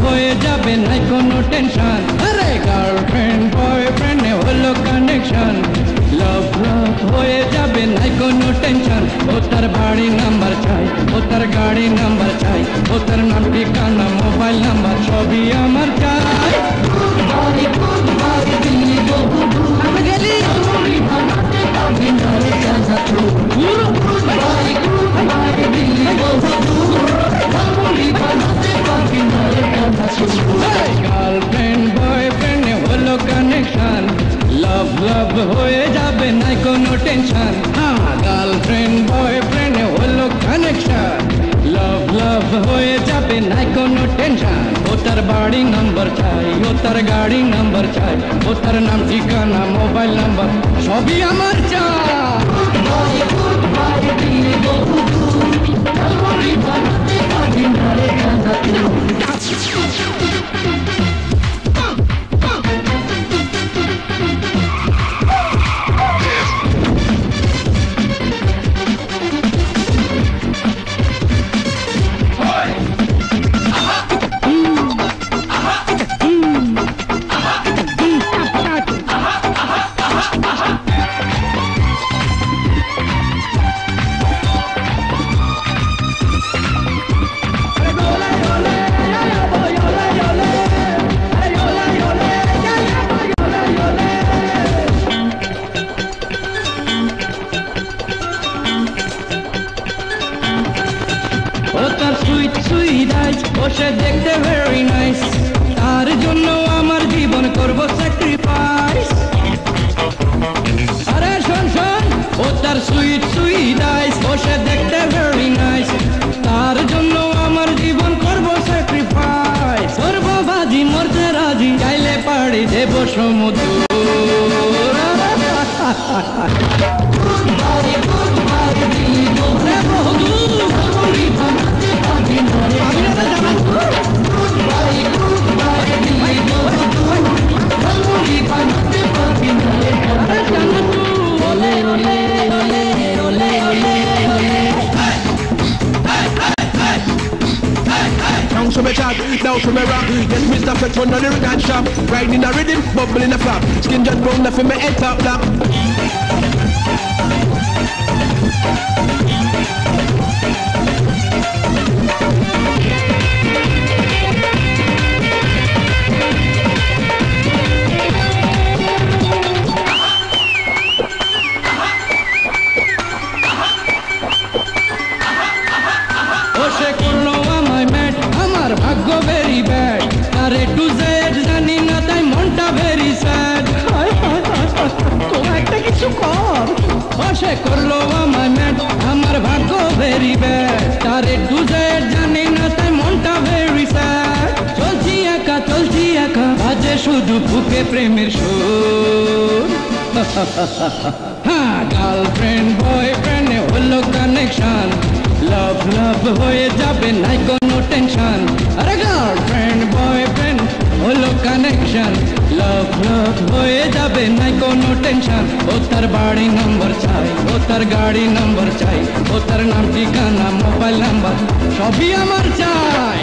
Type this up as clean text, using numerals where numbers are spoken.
হয়ে যাবে নাই কোনো টেনশন আরে গার্লফ্রেন্ড বয়ফ্রেন্ডে হলো কানেকশন লাভ লাভ হয়ে যাবে নাই কোনো টেনশন ও তার বাড়ি নাম্বার চাই ও তার গাড়ি নাম্বার চাই ও তার নাম ঠিকানা মোবাইল নাম্বার সবই আমার চাই আমি গেলি গার্লফ্রেন্ড বয়ফ্রেন্ড হলো কানেকশন লাভ লাভ হয়ে যাবে নাই কোনো টেনশন গার্লফ্রেন্ড বয়ফ্রেন্ড হলো কানেকশন লাভ লাভ হয়ে যাবে নাই কোনো টেনশন ও তার বাড়ি নাম্বার চাই ও তার গাড়ি নাম্বার চাই ও তার নাম ঠিকানা মোবাইল নাম্বার সবই আমার চাই বসে দেখতে ভেরি নাইস তার জন্য আমার জীবন করব স্যাক্রিফাইস আরে শোন শোন ও তার সুইট সুইট আইস বসে দেখতে ভেরি নাইস তার জন্য আমার জীবন করব স্যাক্রিফাইস করব বাজি মরতে রাজি চাইলে পাড়ি দেব সমুদ্র From a chat, down from a rock. Yes, Mr. Flex on the lyric and shop. Riding a rhythm, bubble in a flap. Skin just brown, nothing my head top black. very bad are to z জানি না তাই মনটা very sad তো একটা কিছু কর বসে করলো আমার ম্যাট আমার ভাগ্য very bad আরে to z জানি না তাই মনটা very sad চলছি একা আজে শুধু বুকে প্রেমের সুর হ্যাঁ গার্লফ্রেন্ড বয়ফ্রেন্ড হলো কানেকশন লাভ লাভ হয়ে যাবে নাই কোনো টেনশন আরে গার্লফ্রেন্ড বয়ফ্রেন্ড হলো কানেকশন লাভ লাভ হয়ে যাবে নাই কোনো টেনশন ও তার বাড়ি নাম্বার চাই ও তার গাড়ি নাম্বার চাই ও তার নাম ঠিকানা মোবাইল নাম্বার সবই আমার চাই